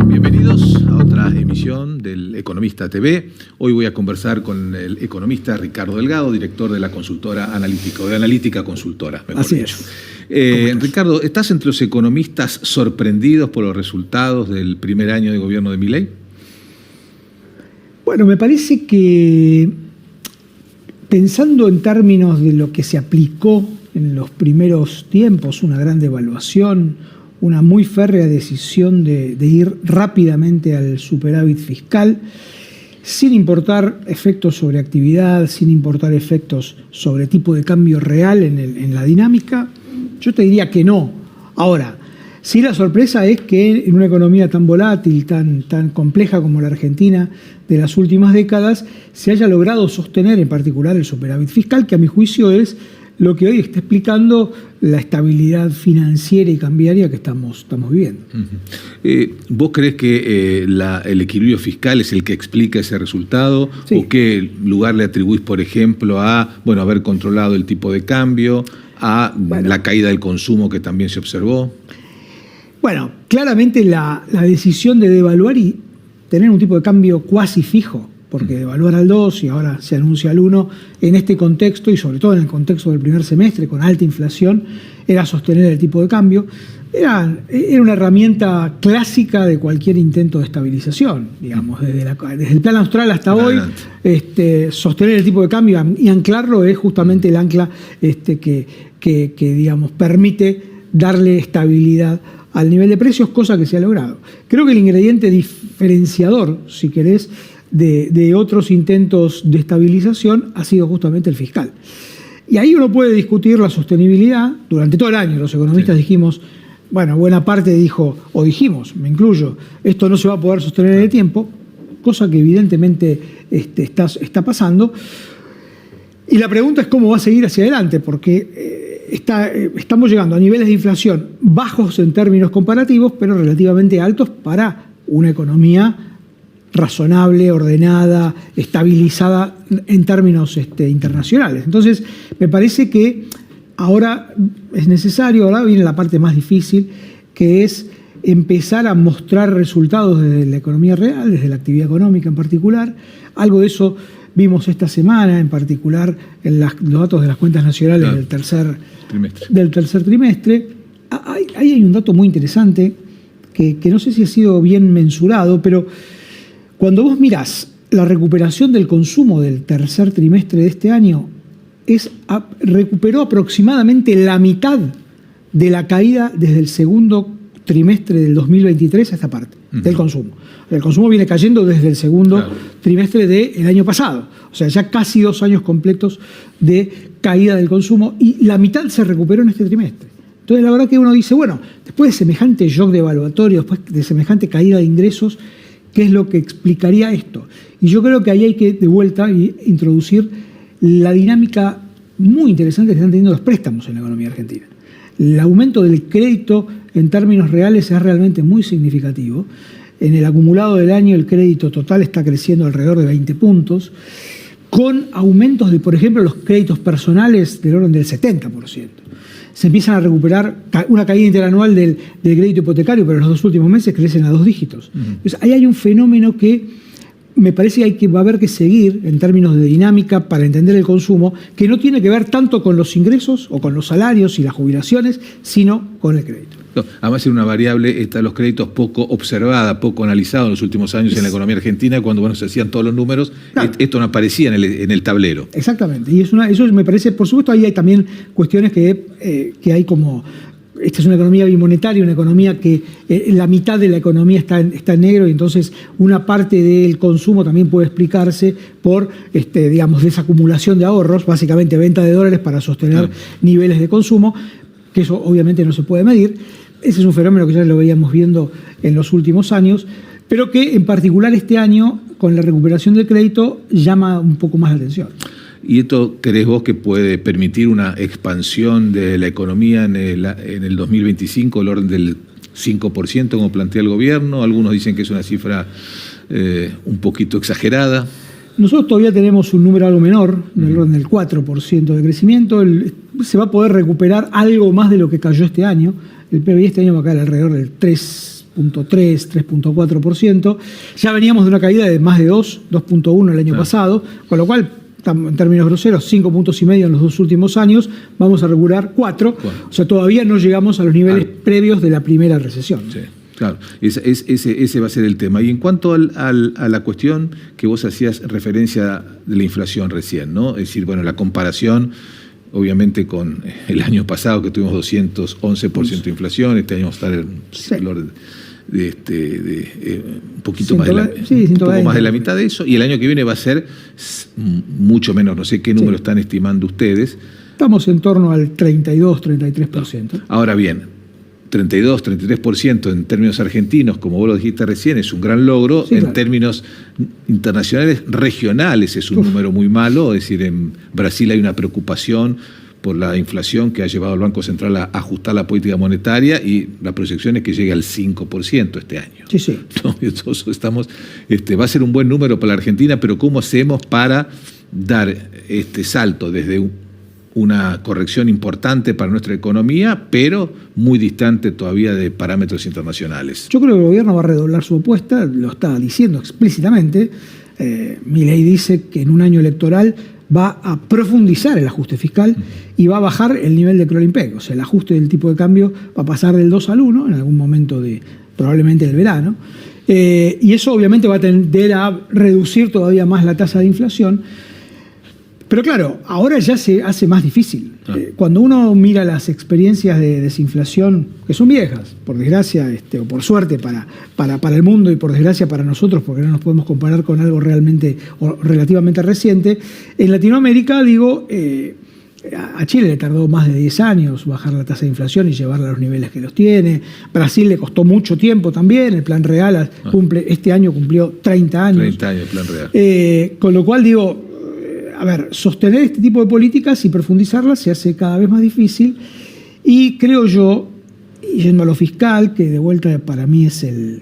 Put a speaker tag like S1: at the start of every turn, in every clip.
S1: Bienvenidos a otra emisión del Economista TV. Hoy voy a conversar con el economista Ricardo Delgado, director de la consultora analítica, o de Analítica Consultora, mejor
S2: Así
S1: dicho.
S2: es.
S1: Ricardo, ¿estás entre los economistas sorprendidos por los resultados del primer año de gobierno de Milei?
S2: Bueno, me parece que pensando en términos de lo que se aplicó en los primeros tiempos, una gran devaluación, una muy férrea decisión de ir rápidamente al superávit fiscal, sin importar efectos sobre actividad, sin importar efectos sobre tipo de cambio real en la dinámica, yo te diría que no. Ahora, sí, la sorpresa es que en una economía tan volátil, tan compleja como la Argentina de las últimas décadas, se haya logrado sostener en particular el superávit fiscal, que a mi juicio es lo que hoy está explicando la estabilidad financiera y cambiaria que estamos viviendo.
S1: ¿Vos crees que el equilibrio fiscal es el que explica ese resultado?
S2: Sí.
S1: ¿O qué lugar le atribuís, por ejemplo, a haber controlado el tipo de cambio, a la caída del consumo que también se observó?
S2: Bueno, claramente la decisión de devaluar y tener un tipo de cambio cuasi fijo, porque devaluar al 2 y ahora se anuncia al 1, en este contexto y sobre todo en el contexto del primer semestre con alta inflación, era sostener el tipo de cambio. Era una herramienta clásica de cualquier intento de estabilización, digamos, desde el plan austral hasta hoy, sostener el tipo de cambio y anclarlo es justamente el ancla que digamos, permite darle estabilidad al nivel de precios, cosa que se ha logrado. Creo que el ingrediente diferenciador, si querés, de otros intentos de estabilización ha sido justamente el fiscal. Y ahí uno puede discutir la sostenibilidad. Durante todo el año los economistas dijimos, bueno, buena parte dijimos, me incluyo, esto no se va a poder sostener en el tiempo, cosa que evidentemente está pasando. Y la pregunta es cómo va a seguir hacia adelante, porque estamos llegando a niveles de inflación bajos en términos comparativos, pero relativamente altos para una economía razonable, ordenada, estabilizada en términos internacionales. Entonces, me parece que ahora es necesario, ahora viene la parte más difícil, que es empezar a mostrar resultados desde la economía real, desde la actividad económica en particular. Algo de eso vimos esta semana, en particular en los datos de las cuentas nacionales del tercer trimestre. Ahí hay un dato muy interesante que no sé si ha sido bien mensurado, pero cuando vos mirás la recuperación del consumo del tercer trimestre de este año, recuperó aproximadamente la mitad de la caída desde el segundo trimestre del 2023 a esta parte, del consumo. El consumo viene cayendo desde el segundo trimestre del año pasado. O sea, ya casi 2 años completos de caída del consumo y la mitad se recuperó en este trimestre. Entonces, la verdad que uno dice, bueno, después de semejante shock devaluatorio, después de semejante caída de ingresos, ¿qué es lo que explicaría esto? Y yo creo que ahí hay que, de vuelta, introducir la dinámica muy interesante que están teniendo los préstamos en la economía argentina. El aumento del crédito en términos reales es realmente muy significativo. En el acumulado del año el crédito total está creciendo alrededor de 20 puntos, con aumentos de, por ejemplo, los créditos personales del orden del 70%. Se empiezan a recuperar una caída interanual del crédito hipotecario, pero en los 2 últimos meses crecen a 2 dígitos. Entonces, ahí hay un fenómeno que me parece que va a haber que seguir en términos de dinámica para entender el consumo, que no tiene que ver tanto con los ingresos o con los salarios y las jubilaciones, sino con el crédito.
S1: Además, es una variable, los créditos poco observada, poco analizada en los últimos años en la economía argentina, cuando se hacían todos los números, esto no aparecía en el tablero.
S2: Exactamente, y eso me parece, por supuesto, ahí hay también cuestiones que hay como... Esta es una economía bimonetaria, una economía que la mitad de la economía está en negro y entonces una parte del consumo también puede explicarse por desacumulación de ahorros, básicamente venta de dólares para sostener niveles de consumo, que eso obviamente no se puede medir. Ese es un fenómeno que ya lo veíamos viendo en los últimos años, pero que en particular este año, con la recuperación del crédito, llama un poco más la atención.
S1: ¿Y esto crees vos que puede permitir una expansión de la economía en el 2025, el orden del 5%, como plantea el gobierno? Algunos dicen que es una cifra un poquito exagerada.
S2: nosotros todavía tenemos un número algo menor, del orden del 4% de crecimiento. Se va a poder recuperar algo más de lo que cayó este año. El PBI este año va a caer alrededor del 3.4%. Ya veníamos de una caída de más de 2.1 el año pasado, con lo cual, en términos groseros, 5,5 puntos en los 2 últimos años, vamos a regular 4. O sea, todavía no llegamos a los niveles previos de la primera recesión.
S1: Sí. Claro, ese va a ser el tema. Y en cuanto a la cuestión que vos hacías referencia de la inflación recién, ¿no? Es decir, bueno, la comparación, obviamente, con el año pasado que tuvimos 211% de inflación, este año vamos a estar en valor un poquito más de la mitad de eso, y el año que viene va a ser mucho menos. No sé qué número están estimando ustedes.
S2: Estamos en torno al 32-33%.
S1: Ahora bien, 32-33% en términos argentinos, como vos lo dijiste recién, es un gran logro. Sí, en términos internacionales, regionales, es un número muy malo. Es decir, en Brasil hay una preocupación por la inflación que ha llevado al Banco Central a ajustar la política monetaria, y la proyección es que llegue al 5% este año.
S2: Sí, sí.
S1: Entonces estamos, va a ser un buen número para la Argentina, pero ¿cómo hacemos para dar este salto desde una corrección importante para nuestra economía, pero muy distante todavía de parámetros internacionales?
S2: Yo creo que el gobierno va a redoblar su apuesta, lo está diciendo explícitamente. Milei dice que en un año electoral va a profundizar el ajuste fiscal y va a bajar el nivel de crawling peg. O sea, el ajuste del tipo de cambio va a pasar del 2 al 1 en algún momento probablemente del verano. Y eso obviamente va a tender a reducir todavía más la tasa de inflación. Pero claro, ahora ya se hace más difícil. Cuando uno mira las experiencias de desinflación, que son viejas, por desgracia, o por suerte para el mundo y por desgracia para nosotros, porque no nos podemos comparar con algo realmente o relativamente reciente, en Latinoamérica, a Chile le tardó más de 10 años bajar la tasa de inflación y llevarla a los niveles que los tiene. Brasil le costó mucho tiempo también. El Plan Real este año cumplió 30 años.
S1: 30 años el Plan Real.
S2: Con lo cual sostener este tipo de políticas y profundizarlas se hace cada vez más difícil, y creo yo, yendo a lo fiscal, que de vuelta para mí es el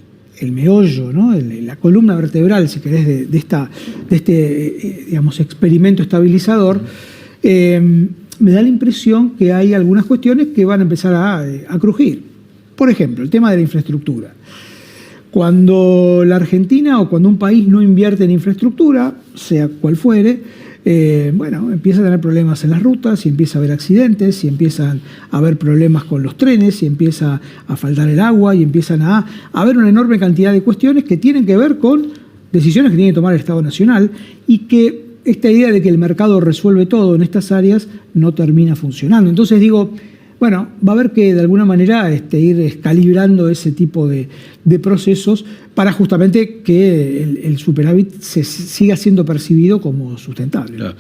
S2: meollo, ¿no? La columna vertebral, si querés, de este experimento estabilizador, me da la impresión que hay algunas cuestiones que van a empezar a crujir. Por ejemplo, el tema de la infraestructura. Cuando la Argentina o cuando un país no invierte en infraestructura, sea cual fuere, empieza a tener problemas en las rutas, y empieza a haber accidentes, y empiezan a haber problemas con los trenes, y empieza a faltar el agua, y empiezan a haber una enorme cantidad de cuestiones que tienen que ver con decisiones que tiene que tomar el Estado Nacional, y que esta idea de que el mercado resuelve todo en estas áreas no termina funcionando. Entonces va a haber que de alguna manera ir calibrando ese tipo de procesos para justamente que el superávit siga siendo percibido como sustentable.
S1: Claro.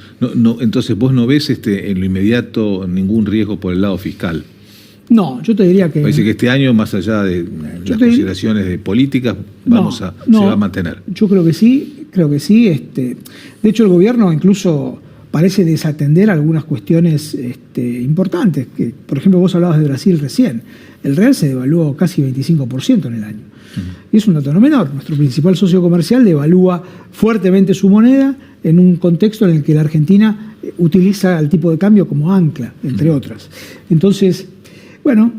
S1: Entonces, ¿vos no ves en lo inmediato ningún riesgo por el lado fiscal?
S2: No, yo te diría que...
S1: Parece que este año, más allá de las consideraciones de políticas, se va a mantener.
S2: Yo creo que sí. De hecho, el gobierno incluso parece desatender algunas cuestiones importantes. Que, por ejemplo, vos hablabas de Brasil recién. El real se devaluó casi 25% en el año. Y es un dato no menor. Nuestro principal socio comercial devalúa fuertemente su moneda en un contexto en el que la Argentina utiliza el tipo de cambio como ancla, entre otras. Entonces,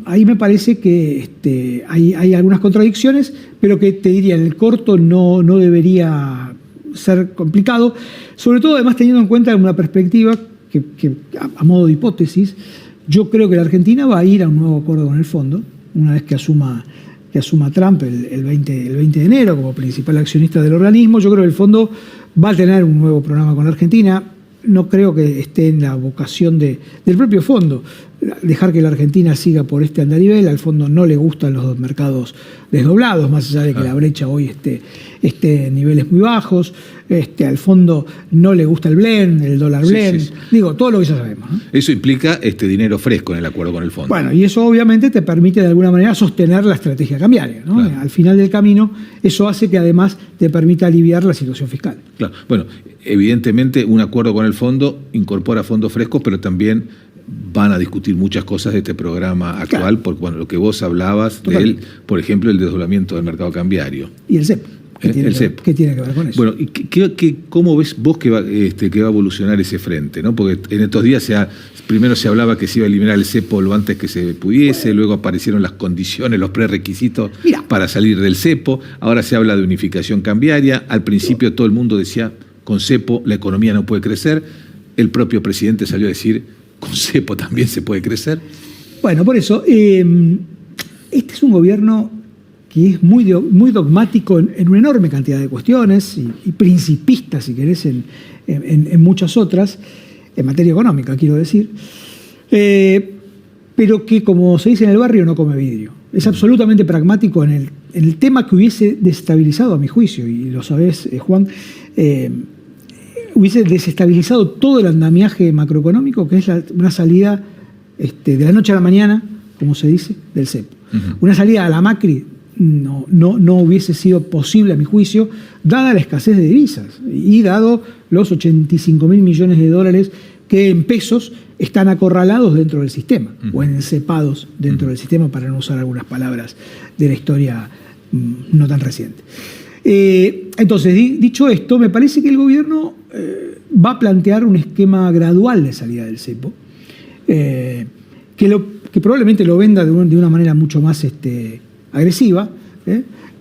S2: ahí me parece que hay algunas contradicciones, pero que te diría, en el corto no debería ser complicado, sobre todo además teniendo en cuenta una perspectiva que a modo de hipótesis, yo creo que la Argentina va a ir a un nuevo acuerdo con el fondo, una vez que asuma Trump el 20 de enero como principal accionista del organismo. Yo creo que el fondo va a tener un nuevo programa con la Argentina. No creo que esté en la vocación del propio fondo dejar que la Argentina siga por este andarivel. Al fondo no le gustan los mercados desdoblados, más allá de que la brecha hoy esté en niveles muy bajos. Al fondo no le gusta el blend, el dólar blend. Sí. Todo lo que ya sabemos, ¿no?
S1: Eso implica dinero fresco en el acuerdo con el fondo.
S2: Bueno, y eso obviamente te permite de alguna manera sostener la estrategia cambiaria, ¿no? Claro. Al final del camino, eso hace que además te permita aliviar la situación fiscal.
S1: Claro. Bueno, evidentemente un acuerdo con el fondo incorpora fondos frescos, pero también van a discutir muchas cosas de este programa actual, claro, por lo que vos hablabas de él, por ejemplo, el desdoblamiento del mercado cambiario.
S2: Y el CEP. ¿Qué tiene que ver con eso?
S1: Bueno, ¿y cómo ves vos que va a evolucionar ese frente, ¿no? Porque en estos días primero se hablaba que se iba a eliminar el cepo lo antes que se pudiese, luego aparecieron las condiciones, los prerequisitos para salir del cepo, ahora se habla de unificación cambiaria, al principio todo el mundo decía, con cepo la economía no puede crecer, el propio presidente salió a decir, con cepo también se puede crecer.
S2: Bueno, por eso, este es un gobierno que es muy dogmático en una enorme cantidad de cuestiones y principista, si querés, en muchas otras, en materia económica, quiero decir, pero que, como se dice en el barrio, no come vidrio. Es absolutamente pragmático en el tema que hubiese desestabilizado, a mi juicio, y lo sabés, Juan, hubiese desestabilizado todo el andamiaje macroeconómico, que es una salida de la noche a la mañana, como se dice, del cepo. Una salida a la Macri no hubiese sido posible, a mi juicio, dada la escasez de divisas y dado los 85.000 millones de dólares que en pesos están acorralados dentro del sistema o encepados dentro del sistema, para no usar algunas palabras de la historia no tan reciente. Entonces, dicho esto, me parece que el gobierno va a plantear un esquema gradual de salida del cepo, que probablemente lo venda de una manera mucho más agresiva,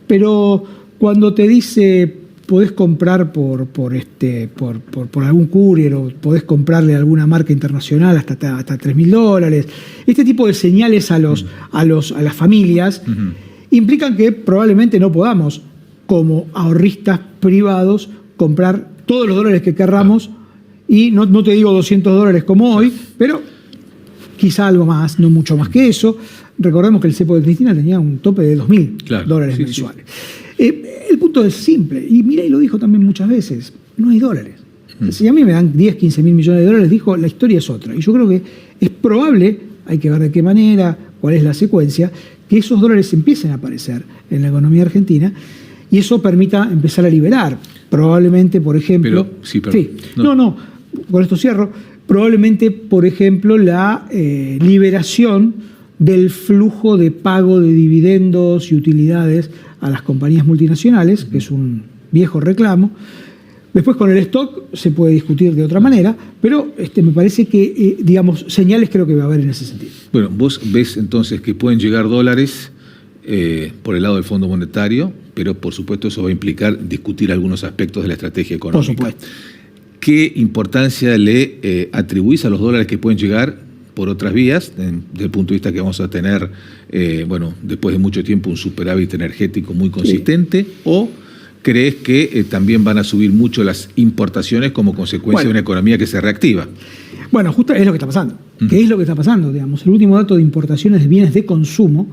S2: pero cuando te dice podés comprar por algún courier o podés comprarle a alguna marca internacional hasta $3.000, este tipo de señales a las familias implican que probablemente no podamos, como ahorristas privados, comprar todos los dólares que querramos, y no te digo $200 como hoy, pero quizá algo más, no mucho más que eso. Recordemos que el cepo de Cristina tenía un tope de $2.000 mensuales. El punto es simple, y Milei lo dijo también muchas veces, no hay dólares. Si a mí me dan 10, 15 mil millones de dólares, dijo, la historia es otra. Y yo creo que es probable, hay que ver de qué manera, cuál es la secuencia, que esos dólares empiecen a aparecer en la economía argentina y eso permita empezar a liberar. Probablemente, por ejemplo... Con esto cierro. Probablemente, por ejemplo, la liberación del flujo de pago de dividendos y utilidades a las compañías multinacionales, que es un viejo reclamo. Después, con el stock se puede discutir de otra manera, pero me parece que, señales creo que va a haber en ese sentido.
S1: Bueno, vos ves entonces que pueden llegar dólares por el lado del Fondo Monetario, pero por supuesto eso va a implicar discutir algunos aspectos de la estrategia económica.
S2: Por supuesto.
S1: ¿Qué importancia le atribuís a los dólares que pueden llegar por otras vías, desde el punto de vista que vamos a tener, después de mucho tiempo, un superávit energético muy consistente? Sí. ¿O crees que también van a subir mucho las importaciones como consecuencia de una economía que se reactiva?
S2: Bueno, justo es lo que está pasando. ¿Qué es lo que está pasando? El último dato de importaciones de bienes de consumo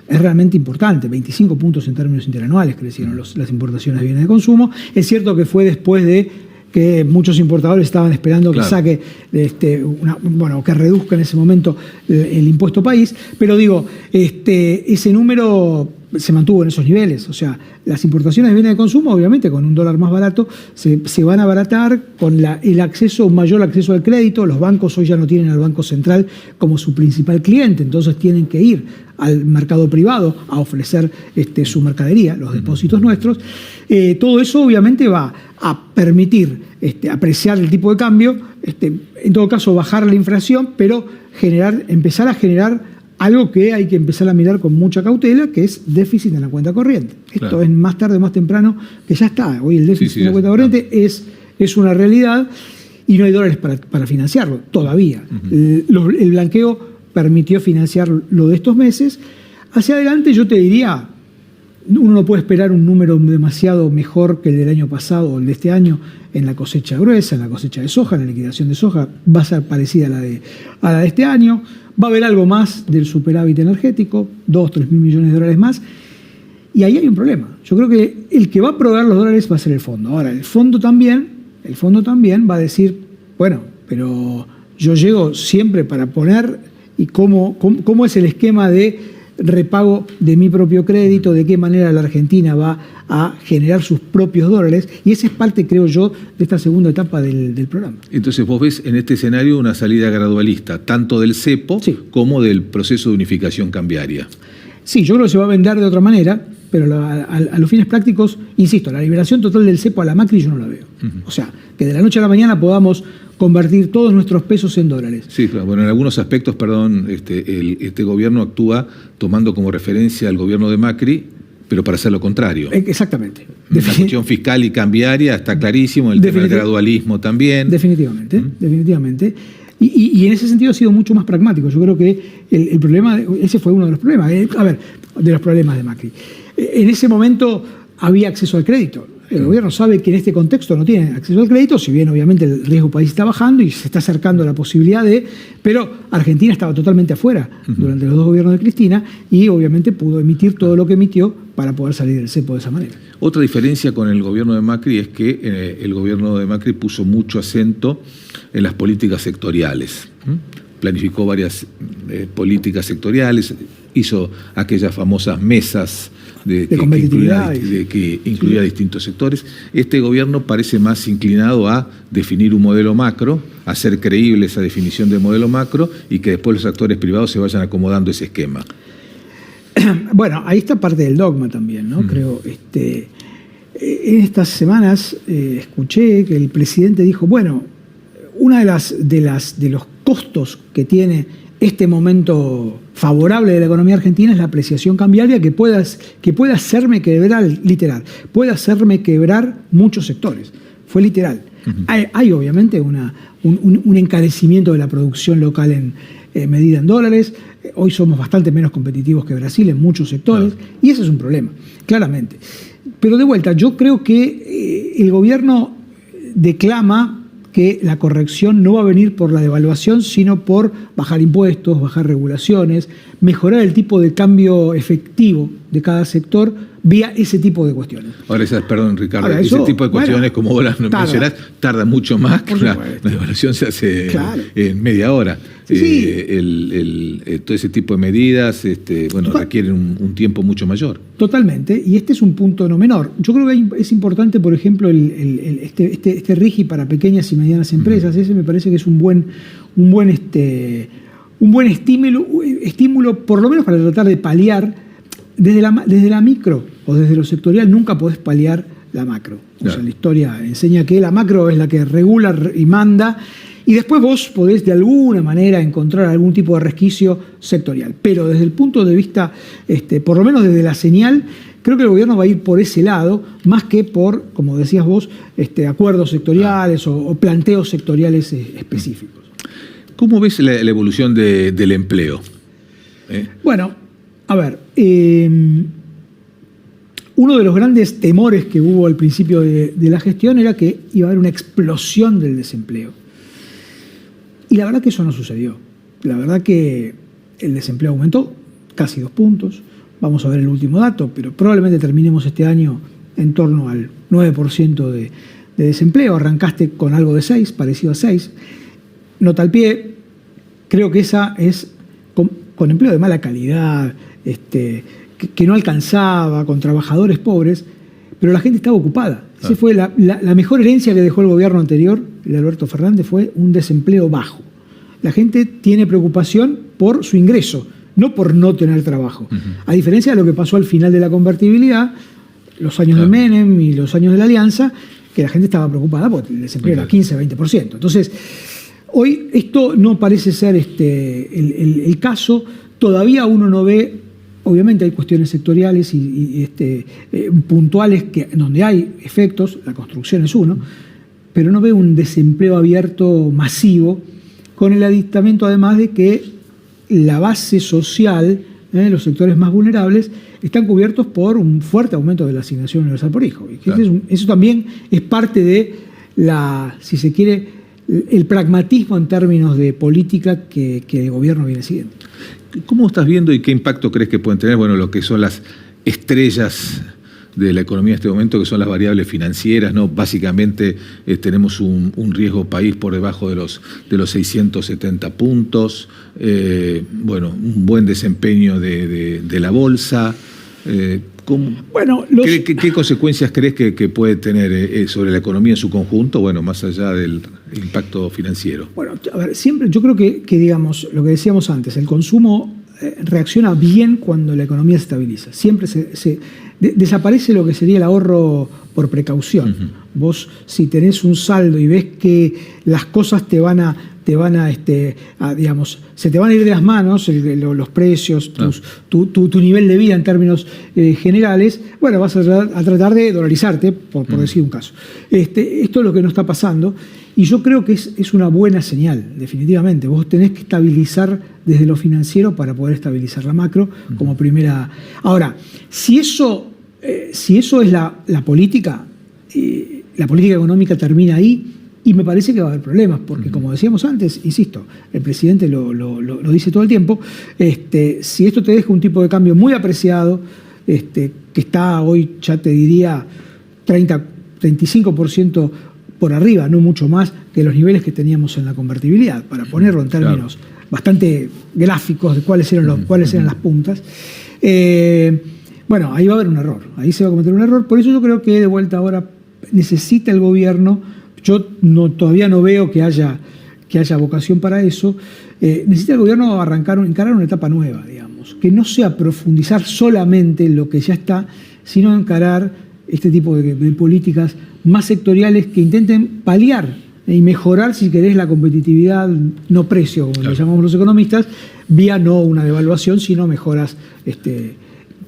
S2: es realmente importante. 25 puntos en términos interanuales crecieron las importaciones de bienes de consumo. Es cierto que fue después de que muchos importadores estaban esperando que saque, que reduzca en ese momento el impuesto país, pero ese número se mantuvo en esos niveles. O sea, las importaciones de bienes de consumo, obviamente, con un dólar más barato, se van a abaratar con un mayor acceso al crédito. Los bancos hoy ya no tienen al Banco Central como su principal cliente, entonces tienen que ir al mercado privado a ofrecer su mercadería, los depósitos nuestros. Todo eso obviamente va a permitir apreciar el tipo de cambio, en todo caso bajar la inflación, pero empezar a generar algo que hay que empezar a mirar con mucha cautela, que es déficit en la cuenta corriente. Esto es más tarde o más temprano que ya está. Hoy el déficit en la cuenta corriente es una realidad y no hay dólares para financiarlo todavía. El blanqueo permitió financiar lo de estos meses. Hacia adelante yo te diría, uno no puede esperar un número demasiado mejor que el del año pasado o el de este año en la cosecha gruesa, en la cosecha de soja, en la liquidación de soja, va a ser parecida a la de este año. Va a haber algo más del superávit energético, 2, 3 mil millones de dólares más. Y ahí hay un problema. Yo creo que el que va a proveer los dólares va a ser el fondo. Ahora, el fondo también va a decir, bueno, pero yo llego siempre para poner, y cómo es el esquema de repago de mi propio crédito, de qué manera la Argentina va a generar sus propios dólares, y esa es parte, creo yo, de esta segunda etapa del programa.
S1: Entonces vos ves en este escenario una salida gradualista, tanto del cepo como del proceso de unificación cambiaria.
S2: Sí, yo creo que se va a vender de otra manera, pero a los fines prácticos, insisto, la liberación total del cepo a la Macri yo no la veo. O sea, que de la noche a la mañana podamos convertir todos nuestros pesos en dólares.
S1: Sí, claro. Bueno, en algunos aspectos, perdón, este gobierno actúa tomando como referencia al gobierno de Macri, pero para hacer lo contrario.
S2: Exactamente.
S1: La cuestión fiscal y cambiaria está clarísimo, el tema del gradualismo también.
S2: Definitivamente, definitivamente. Y en ese sentido ha sido mucho más pragmático. Yo creo que el problema, ese fue uno de los problemas. A ver, de los problemas de Macri. En ese momento había acceso al crédito. El gobierno sabe que en este contexto no tiene acceso al crédito, si bien obviamente el riesgo país está bajando y se está acercando a la posibilidad de... Pero Argentina estaba totalmente afuera durante los dos gobiernos de Cristina y obviamente pudo emitir todo lo que emitió para poder salir del cepo de esa manera.
S1: Otra diferencia con el gobierno de Macri es que el gobierno de Macri puso mucho acento en las políticas sectoriales. Planificó varias políticas sectoriales, hizo aquellas famosas mesas que incluía distintos sectores. Este gobierno parece más inclinado a definir un modelo macro, a hacer creíble esa definición de modelo macro y que después los actores privados se vayan acomodando ese esquema.
S2: Bueno, ahí está parte del dogma también, ¿no? Creo, en estas semanas escuché que el presidente dijo, bueno, una de los costos que tiene este momento favorable de la economía argentina es la apreciación cambiaria que puede hacerme quebrar, literal, puede hacerme quebrar muchos sectores. Fue literal. Hay obviamente un encarecimiento de la producción local en medida en dólares. Hoy somos bastante menos competitivos que Brasil en muchos sectores y ese es un problema, claramente. Pero de vuelta, yo creo que el gobierno declama que la corrección no va a venir por la devaluación, sino por bajar impuestos, bajar regulaciones, mejorar el tipo de cambio efectivo de cada sector vía ese tipo de cuestiones.
S1: Ahora, perdón, Ricardo, ese tipo de cuestiones, como vos las mencionás, tarda mucho más que la devaluación se hace en media hora.
S2: Sí.
S1: Todo ese tipo de medidas requieren un tiempo mucho mayor.
S2: Totalmente, y este es un punto no menor. Yo creo que es importante, por ejemplo, este RIGI para pequeñas y medianas empresas. Ese me parece que es un buen estímulo, por lo menos para tratar de paliar. Desde la micro o desde lo sectorial nunca podés paliar la macro. O sea, la historia enseña que la macro es la que regula y manda, y después vos podés de alguna manera encontrar algún tipo de resquicio sectorial. Pero desde el punto de vista, por lo menos desde la señal, creo que el gobierno va a ir por ese lado, más que por, como decías vos, acuerdos sectoriales o planteos sectoriales específicos.
S1: ¿Cómo ves la evolución del empleo?
S2: Bueno, a ver, uno de los grandes temores que hubo al principio de la gestión era que iba a haber una explosión del desempleo. Y la verdad que eso no sucedió. La verdad que el desempleo aumentó casi 2 puntos. Vamos a ver el último dato, pero probablemente terminemos este año en torno al 9% de desempleo. Arrancaste con algo de 6, parecido a 6. Nota al pie, creo que esa es con empleo de mala calidad, que no alcanzaba, con trabajadores pobres, pero la gente estaba ocupada. Esa fue la mejor herencia que dejó el gobierno anterior, el de Alberto Fernández, fue un desempleo bajo. La gente tiene preocupación por su ingreso, no por no tener trabajo. A diferencia de lo que pasó al final de la convertibilidad, los años de Menem y los años de la Alianza, que la gente estaba preocupada porque el desempleo era 15-20%. Entonces, hoy esto no parece ser el caso. Todavía uno no ve, obviamente hay cuestiones sectoriales y puntuales donde hay efectos, la construcción es uno, pero no ve un desempleo abierto masivo, con el aditamento además de que la base social, los sectores más vulnerables, están cubiertos por un fuerte aumento de la asignación universal por hijo. Y eso también es parte de si se quiere, el pragmatismo en términos de política que el gobierno viene siguiendo.
S1: ¿Cómo estás viendo y qué impacto crees que pueden tener, lo que son las estrellas de la economía en este momento, que son las variables financieras, ¿no? Básicamente tenemos un riesgo país por debajo de los 670 puntos, un buen desempeño de la bolsa. ¿Qué consecuencias crees que puede tener sobre la economía en su conjunto, más allá del impacto financiero?
S2: Bueno, a ver, siempre yo creo que digamos, lo que decíamos antes, el consumo reacciona bien cuando la economía se estabiliza. Siempre desaparece lo que sería el ahorro por precaución. Vos, si tenés un saldo y ves que las cosas digamos, se te van a ir de las manos, los precios, tu nivel de vida en términos generales, bueno, vas a tratar de dolarizarte, por decir un caso. Esto es lo que no está pasando, y yo creo que es una buena señal, definitivamente. Vos tenés que estabilizar desde lo financiero para poder estabilizar la macro como primera. Ahora, si eso es la política económica termina ahí, y me parece que va a haber problemas, porque como decíamos antes, insisto, el presidente lo dice todo el tiempo, si esto te deja un tipo de cambio muy apreciado, que está hoy, ya te diría, 35% por arriba, no mucho más que los niveles que teníamos en la convertibilidad, para ponerlo en términos bastante gráficos de cuáles eran las puntas. Bueno, ahí va a haber un error, ahí se va a cometer un error, por eso yo creo que de vuelta ahora necesita el gobierno. Yo todavía no veo que haya vocación para eso. Necesita el gobierno encarar una etapa nueva, digamos, que no sea profundizar solamente en lo que ya está, sino encarar este tipo de políticas más sectoriales que intenten paliar y mejorar, si querés, la competitividad, no precio, como lo llamamos los economistas, vía no una devaluación, sino mejoras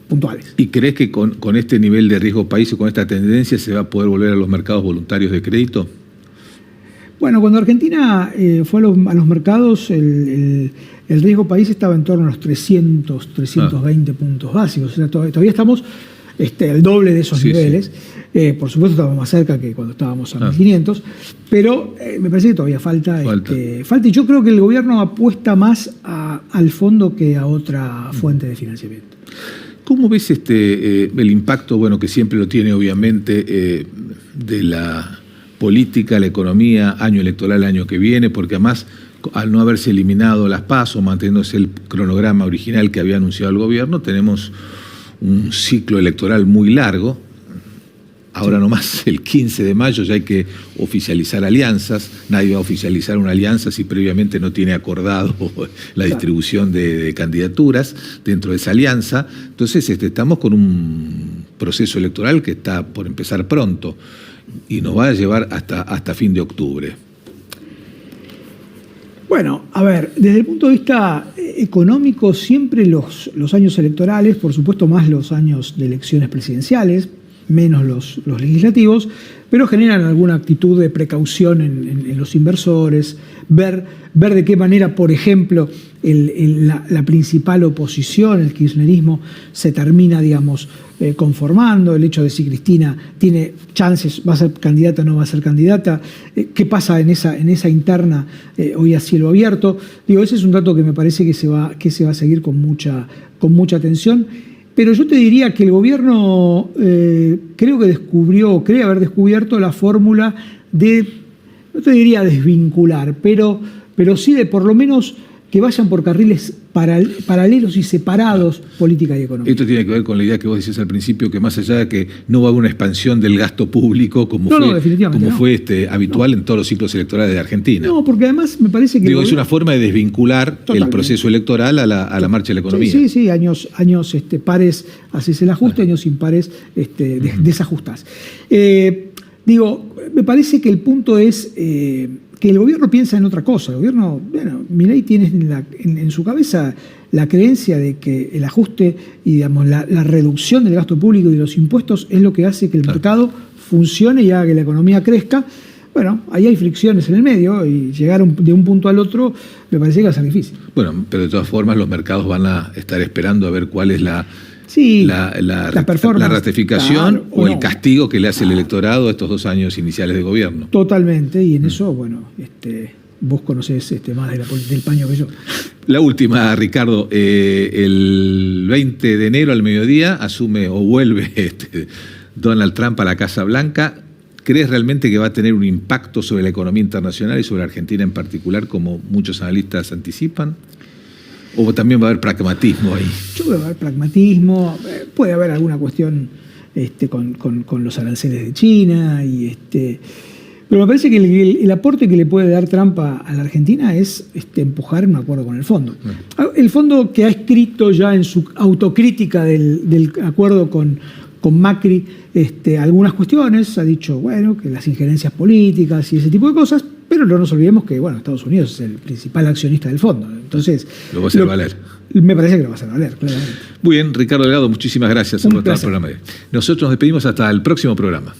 S2: puntuales.
S1: ¿Y crees que con este nivel de riesgo país y con esta tendencia se va a poder volver a los mercados voluntarios de crédito?
S2: Bueno, cuando Argentina fue a los mercados, el riesgo país estaba en torno a los 320 puntos básicos. O sea, todavía estamos el doble de esos niveles. Por supuesto, estábamos más cerca que cuando estábamos a 1.500, pero me parece que todavía falta. Y yo creo que el gobierno apuesta más al fondo que a otra fuente de financiamiento.
S1: ¿Cómo ves el impacto, bueno, que siempre lo tiene obviamente, de la política, la economía, año electoral, año que viene? Porque además, al no haberse eliminado las PASO, manteniéndose el cronograma original que había anunciado el gobierno, tenemos un ciclo electoral muy largo. Ahora nomás el 15 de mayo ya hay que oficializar alianzas. Nadie va a oficializar una alianza si previamente no tiene acordado la distribución de candidaturas dentro de esa alianza. Entonces estamos con un proceso electoral que está por empezar pronto y nos va a llevar hasta fin de octubre.
S2: Bueno, a ver, desde el punto de vista económico, siempre los años electorales, por supuesto más los años de elecciones presidenciales, menos los legislativos, pero generan alguna actitud de precaución en los inversores, ver de qué manera, por ejemplo, la principal oposición, el kirchnerismo, se termina, digamos, conformando, el hecho de si Cristina tiene chances, va a ser candidata o no va a ser candidata, qué pasa en esa interna hoy a cielo abierto. Digo, ese es un dato que me parece que se va a seguir con mucha atención. Pero yo te diría que el gobierno cree haber descubierto la fórmula de, no te diría desvincular, pero sí de por lo menos que vayan por carriles paralelos y separados, política y economía.
S1: Esto tiene que ver con la idea que vos decías al principio, que más allá de que no va a haber una expansión del gasto público como fue habitual en todos los ciclos electorales de Argentina.
S2: No, porque además me parece que...
S1: es una forma de desvincular el proceso electoral a la marcha de la economía.
S2: Sí, años pares haces el ajuste, años impares desajustás. Me parece que el punto es... que el gobierno piensa en otra cosa. El gobierno, Milei tiene en su cabeza la creencia de que el ajuste y, digamos, la reducción del gasto público y de los impuestos es lo que hace que el mercado funcione y haga que la economía crezca. Bueno, ahí hay fricciones en el medio y llegar de un punto al otro me parece que va a ser difícil.
S1: Bueno, pero de todas formas los mercados van a estar esperando a ver cuál es la ratificación o el castigo que le hace el electorado a estos 2 años iniciales de gobierno.
S2: Totalmente, y en eso, vos conocés más del paño que yo.
S1: La última, Ricardo, el 20 de enero al mediodía asume o vuelve Donald Trump a la Casa Blanca. ¿Crees realmente que va a tener un impacto sobre la economía internacional y sobre Argentina en particular, como muchos analistas anticipan? ¿O también va a haber pragmatismo ahí?
S2: Yo creo que va a haber pragmatismo, puede haber alguna cuestión con los aranceles de China, Pero me parece que el aporte que le puede dar Trump a la Argentina es empujar un acuerdo con el fondo. El fondo, que ha escrito ya en su autocrítica del acuerdo con Macri algunas cuestiones, ha dicho, bueno, que las injerencias políticas y ese tipo de cosas, pero no nos olvidemos que, bueno, Estados Unidos es el principal accionista del fondo. Entonces,
S1: lo va a hacer valer.
S2: Me parece que lo va a hacer valer, claramente.
S1: Muy bien, Ricardo Delgado, muchísimas gracias por estar en el programa de hoy. Nosotros nos despedimos hasta el próximo programa.